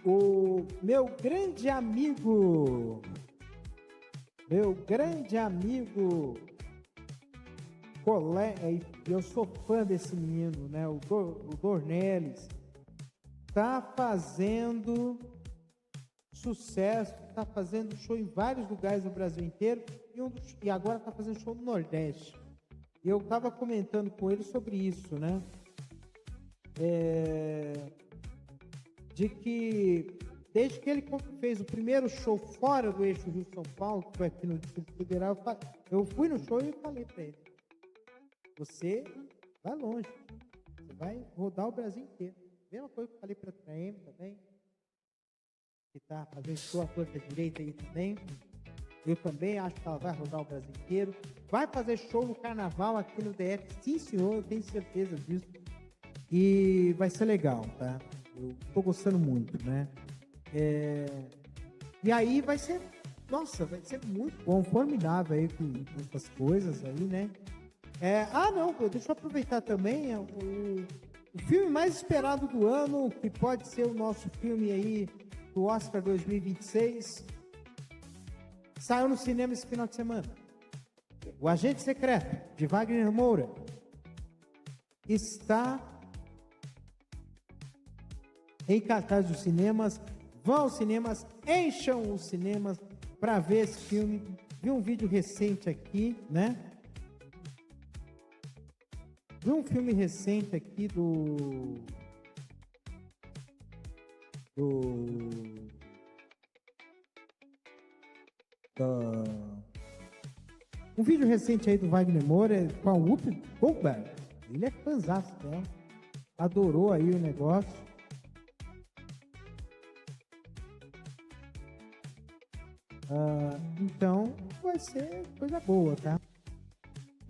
o meu grande amigo, eu sou fã desse menino, né? O Dornelles tá fazendo sucesso, tá fazendo show em vários lugares do Brasil inteiro e agora tá fazendo show no Nordeste. E eu tava comentando com ele sobre isso, né? De que desde que ele fez o primeiro show fora do eixo Rio-São Paulo, que foi aqui no Distrito Federal, eu fui no show e falei para ele: você vai longe, você vai rodar o Brasil inteiro. Mesma coisa que eu falei para a Traem também, que está fazendo show à torta direita aí também. Eu também acho que ela vai rodar o Brasil inteiro. Vai fazer show no Carnaval aqui no DF, sim senhor, eu tenho certeza disso. E vai ser legal, tá? Eu tô gostando muito, né? E aí vai ser muito bom, formidável aí com essas coisas aí, né? Deixa eu aproveitar também o filme mais esperado do ano, que pode ser o nosso filme aí do Oscar 2026, saiu no cinema esse final de semana. O Agente Secreto, de Wagner Moura, está em cartaz dos cinemas. Vão aos cinemas, encham os cinemas para ver esse filme. Vi um vídeo recente aqui, né? Vi um filme recente aqui um vídeo recente aí do Wagner Moura com a Whoopi Goldberg. Ele é fãzaço dela. Adorou aí o negócio. Então, vai ser coisa boa, tá?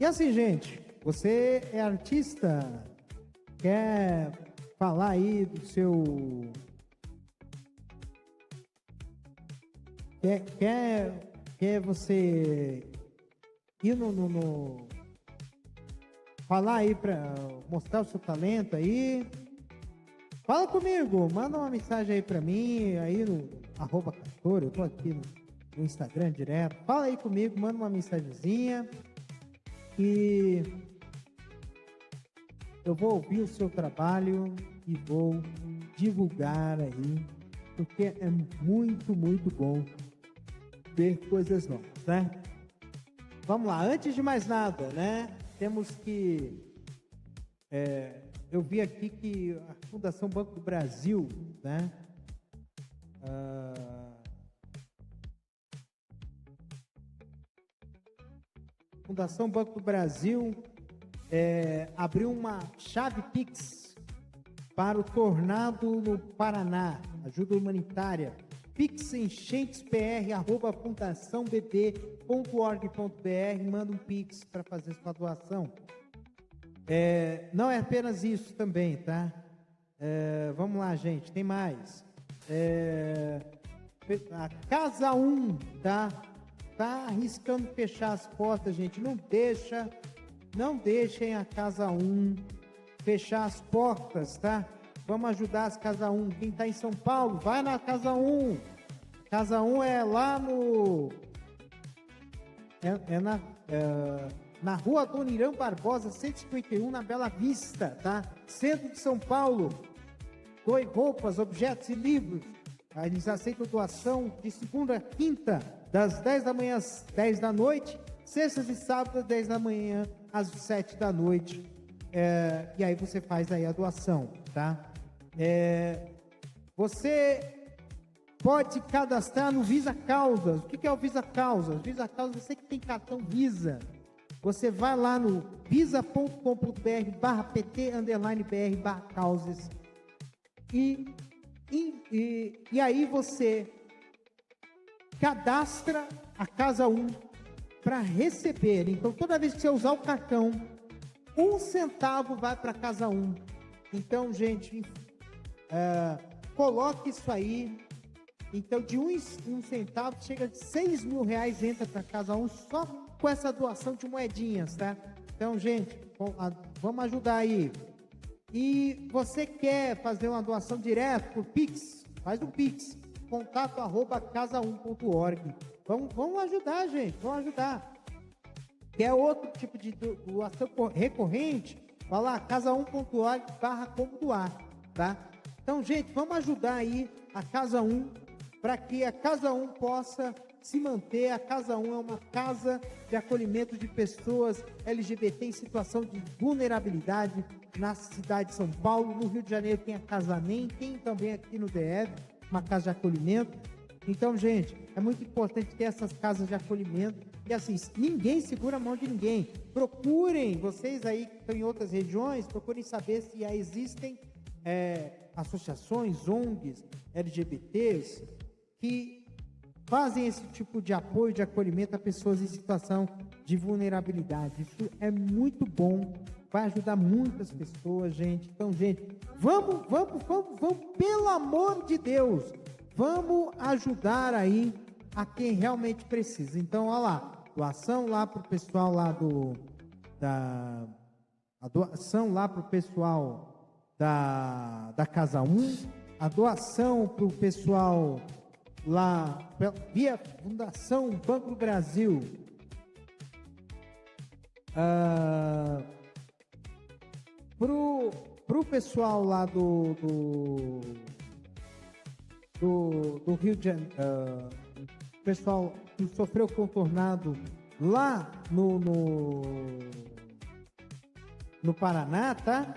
E assim, gente, você é artista, quer falar aí do seu... Quer você ir falar aí para mostrar o seu talento aí? Fala comigo, manda uma mensagem aí para mim, aí no @castor, eu tô aqui no Instagram direto. Fala aí comigo, manda uma mensagenzinha e eu vou ouvir o seu trabalho e vou divulgar aí, porque é muito, muito bom ver coisas novas, né? Vamos lá, antes de mais nada, né? Temos que... eu vi aqui que a Fundação Banco do Brasil, né? Fundação Banco do Brasil abriu uma chave Pix para o tornado no Paraná, ajuda humanitária. pixenchentespr@fundaçãobb.org.br, manda um Pix para fazer sua doação. Não é apenas isso também, tá? Vamos lá, gente, tem mais. A Casa 1, tá? Tá arriscando fechar as portas, gente. Não deixem a Casa 1 fechar as portas, tá? Vamos ajudar as Casa 1. Quem tá em São Paulo, vai na Casa 1. Casa 1 é lá no... na rua Dona Irã Barbosa, 151, na Bela Vista, tá? Centro de São Paulo. Doe roupas, objetos e livros. Eles aceitam doação de segunda a quinta, das 10 da manhã às 10 da noite, sextas e sábados, 10 da manhã às 7 da noite. E aí você faz aí a doação, tá? Você pode cadastrar no Visa Causas. O que é o Visa Causas? Visa Causas, você que tem cartão Visa, você vai lá no visa.com.br/pt_br/causas e aí você cadastra a Casa 1 para receber. Então, toda vez que você usar o cartão, 1 centavo vai para a Casa 1. Então, gente, coloque isso aí. Então, de um centavo, chega de R$6.000 entra para a Casa 1 só com essa doação de moedinhas, tá? Então, gente, vamos ajudar aí. E você quer fazer uma doação direto por Pix? Faz um Pix, contato@casa1.org. Vamos ajudar, gente, vamos ajudar. Quer outro tipo de doação recorrente? Vai lá, casa1.org/como doar, tá? Então, gente, vamos ajudar aí a Casa 1 para que a Casa 1 possa se manter. A Casa 1 é uma casa de acolhimento de pessoas LGBT em situação de vulnerabilidade na cidade de São Paulo. No Rio de Janeiro tem a Casa NEM, tem também aqui no DF uma casa de acolhimento. Então, gente, é muito importante ter essas casas de acolhimento. E assim, ninguém segura a mão de ninguém. Procurem, vocês aí que estão em outras regiões, procurem saber se existem associações, ONGs, LGBTs, que fazem esse tipo de apoio, de acolhimento a pessoas em situação de vulnerabilidade. Isso é muito bom, vai ajudar muitas pessoas, gente. Então, gente, vamos, pelo amor de Deus, vamos ajudar aí a quem realmente precisa. Então, olha lá, doação lá para o pessoal lá a doação lá para o pessoal da Casa 1, a doação para o pessoal lá, via Fundação Banco do Brasil, pro pessoal lá do Rio de Janeiro, pessoal que sofreu contornado lá no Paraná, tá?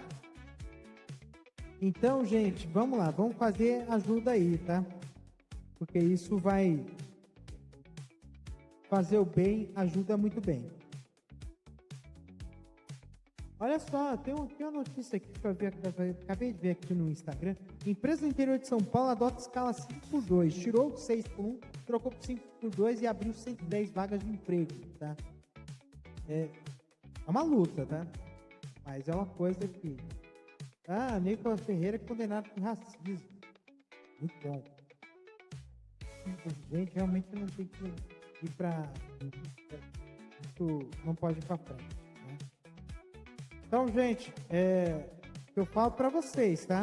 Então, gente, vamos lá, vamos fazer ajuda aí, tá? Porque isso vai fazer o bem, ajuda muito bem. Olha só, tem uma notícia aqui que acabei de ver aqui no Instagram. Empresa do interior de São Paulo adota escala 5x2. Tirou 6x1, trocou por 5x2 e abriu 110 vagas de emprego, tá? É uma luta, tá? Mas é uma coisa que... Nicolas Ferreira é condenado por racismo. Muito bom. Gente, realmente não tem que ir pra... Isso não pode ir pra frente, né? Então, gente, eu falo pra vocês, tá?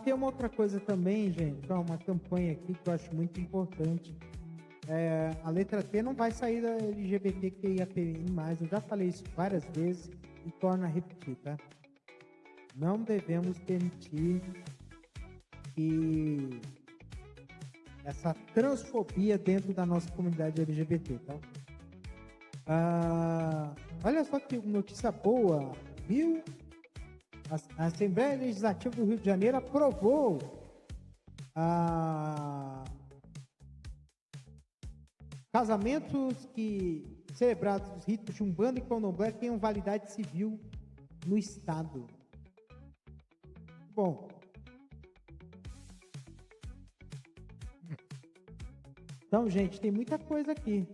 Tem uma outra coisa também, gente, uma campanha aqui que eu acho muito importante. A letra T não vai sair da LGBTQIAPN+, eu já falei isso várias vezes e torno a repetir, tá? Não devemos permitir que essa transfobia dentro da nossa comunidade LGBT, tá? Olha só que notícia boa, viu? A Assembleia Legislativa do Rio de Janeiro aprovou casamentos celebrados os ritos de Umbanda e Candomblé tenham validade civil no Estado. Bom. Então, gente, tem muita coisa aqui.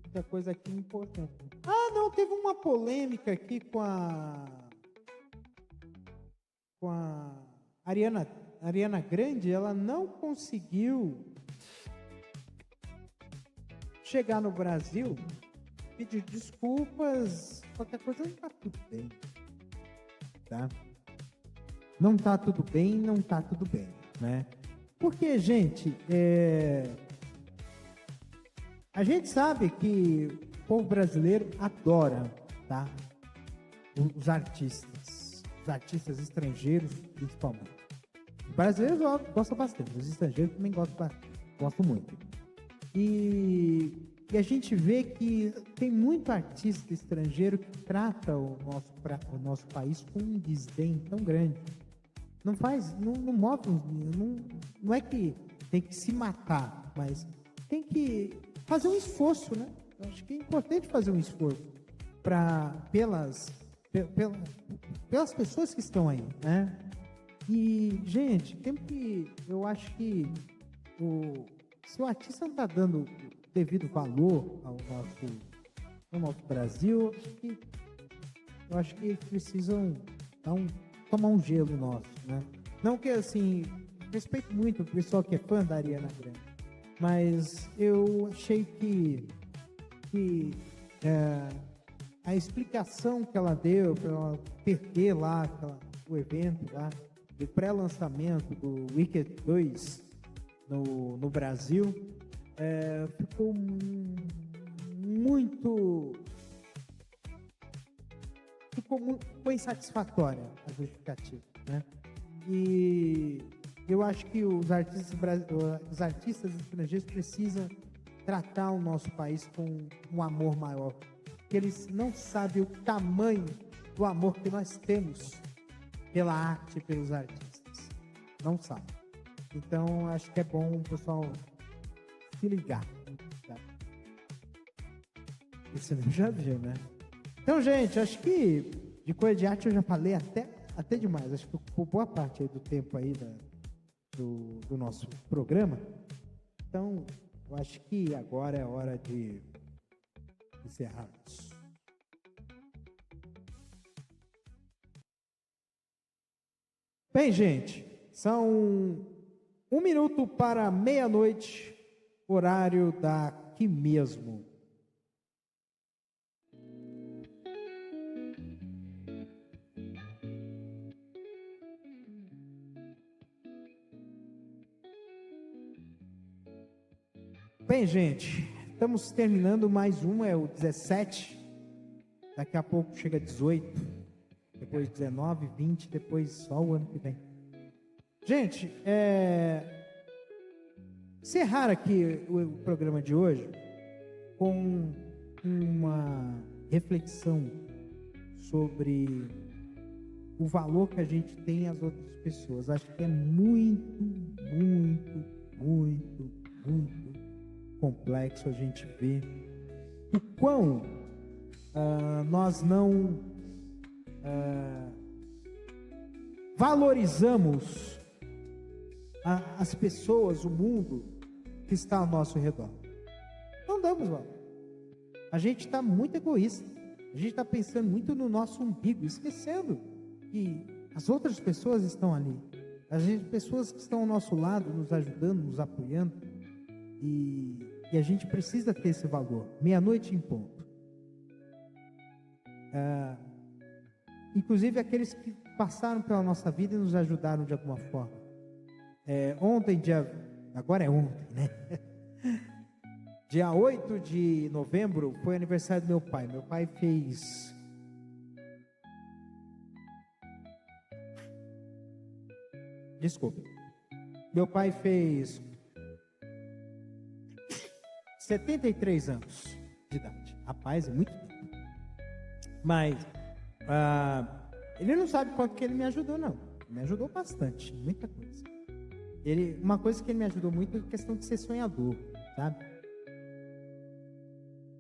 Muita coisa aqui importante. Não, teve uma polêmica aqui com a Ariana Grande. Ela não conseguiu chegar no Brasil, pedir desculpas, qualquer coisa. Não tá tudo bem, tá? Não tá tudo bem, não tá tudo bem, né? Porque, gente, a gente sabe que o povo brasileiro adora, tá? Os artistas estrangeiros, principalmente. Os brasileiros gostam bastante, os estrangeiros também gostam muito. E a gente vê que tem muito artista estrangeiro que trata o nosso país com um desdém tão grande. Não move, não é que tem que se matar, mas tem que fazer um esforço, né? Eu acho que é importante fazer um esforço pelas pessoas que estão aí, né? E, gente, eu acho que se o artista não está dando devido valor ao nosso Brasil, eu acho que eles precisam tomar um gelo nosso, né? Não que, assim, respeito muito o pessoal que é fã da Ariana Grande, mas eu achei que a explicação que ela deu para ela perder lá o evento lá, do pré-lançamento do Wicked 2 no Brasil, ficou muito insatisfatória a justificativa, né? E eu acho que os artistas estrangeiros precisam tratar o nosso país com um amor maior, porque eles não sabem o tamanho do amor que nós temos pela arte e pelos artistas. Não sabem. Então, acho que é bom o pessoal se ligar. Tá? Isso não já viu, né? Então, gente, acho que de coisa de arte eu já falei até demais. Acho que por boa parte aí do tempo aí do nosso programa. Então, eu acho que agora é hora de encerrarmos. Bem, gente, são 1 minuto para meia-noite, horário daqui mesmo. Bem, gente, estamos terminando mais um, é o 17. Daqui a pouco chega 18. Depois 19, 20, depois só o ano que vem. Gente, encerrar aqui o programa de hoje com uma reflexão sobre o valor que a gente tem às outras pessoas. Acho que é muito, muito, muito, muito complexo a gente ver o quão nós não valorizamos as pessoas, o mundo que está ao nosso redor. Não damos valor. A gente está muito egoísta. A gente está pensando muito no nosso umbigo, esquecendo que as outras pessoas estão ali. As pessoas que estão ao nosso lado, nos ajudando, nos apoiando. E a gente precisa ter esse valor. Meia-noite em ponto. Inclusive aqueles que passaram pela nossa vida e nos ajudaram de alguma forma. Agora é ontem, né? Dia 8 de novembro foi aniversário do meu pai. Meu pai fez... Desculpe. Meu pai fez 73 anos de idade. Rapaz, é muito tempo. Mas ele não sabe quanto que ele me ajudou, não. Me ajudou bastante, muita coisa. Uma coisa que ele me ajudou muito é a questão de ser sonhador, sabe?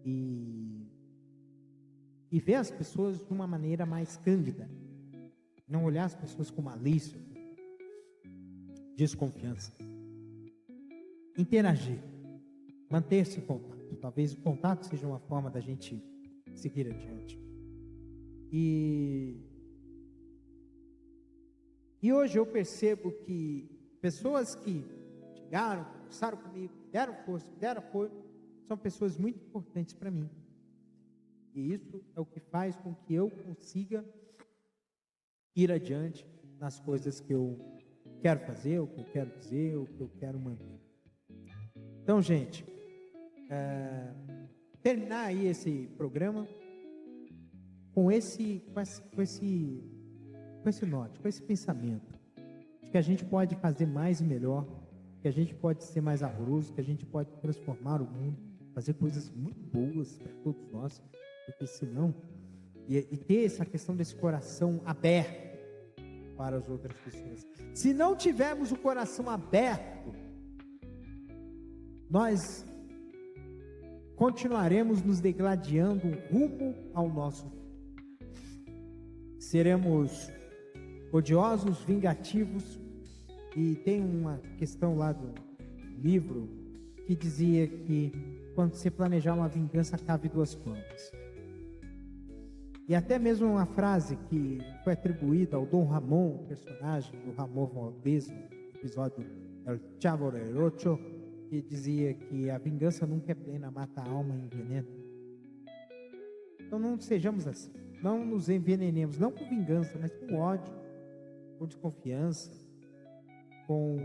E ver as pessoas de uma maneira mais cândida. Não olhar as pessoas com malícia, desconfiança. Interagir. Manter-se em contato. Talvez o contato seja uma forma da gente seguir adiante. E hoje eu percebo que pessoas que chegaram, conversaram comigo, deram força, deram apoio, são pessoas muito importantes para mim. E isso é o que faz com que eu consiga ir adiante nas coisas que eu quero fazer, o que eu quero dizer, o que eu quero manter. Então, gente, terminar aí esse programa com esse norte, com esse pensamento de que a gente pode fazer mais e melhor, que a gente pode ser mais amoroso, que a gente pode transformar o mundo, fazer coisas muito boas para todos nós, porque senão, e ter essa questão desse coração aberto para as outras pessoas. Se não tivermos o coração aberto, nós continuaremos nos degladiando rumo ao nosso fim. Seremos odiosos, vingativos, e tem uma questão lá do livro que dizia que quando você planejar uma vingança, cabe duas formas. E até mesmo uma frase que foi atribuída ao Dom Ramon, personagem do Ramon Valdez, no episódio El Chavo del Ocho, que dizia que a vingança nunca é plena, mata a alma e envenena. Então não sejamos assim, não nos envenenemos, não com vingança, mas com ódio, com desconfiança, com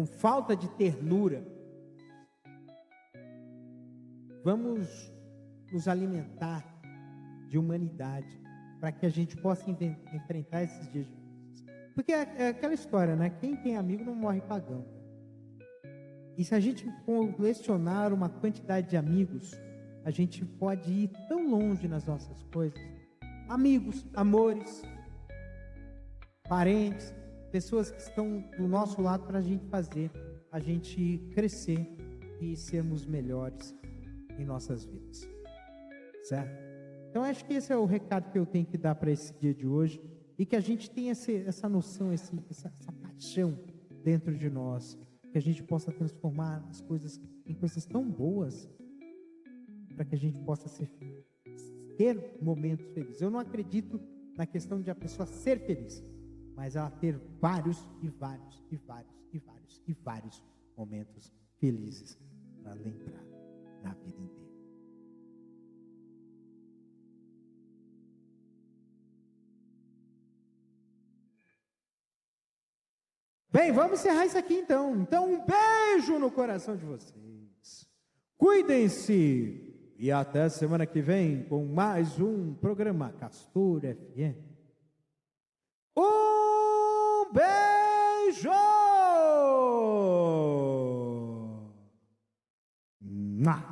falta de ternura. Vamos nos alimentar de humanidade para que a gente possa enfrentar esses dias difíceis. Porque é aquela história, né? Quem tem amigo não morre pagão. E se a gente colecionar uma quantidade de amigos, a gente pode ir tão longe nas nossas coisas. Amigos, amores, parentes, pessoas que estão do nosso lado para a gente fazer a gente crescer e sermos melhores em nossas vidas, certo? Então acho que esse é o recado que eu tenho que dar para esse dia de hoje, e que a gente tenha essa noção, essa paixão dentro de nós, que a gente possa transformar as coisas em coisas tão boas, para que a gente possa ter momentos felizes. Eu não acredito na questão de a pessoa ser feliz, mas ela ter vários e vários e vários e vários e vários momentos felizes para lembrar na vida inteira. Bem, vamos encerrar isso aqui então. Então, um beijo no coração de vocês. Cuidem-se e até semana que vem com mais um programa Castor FM. beijo! Mua.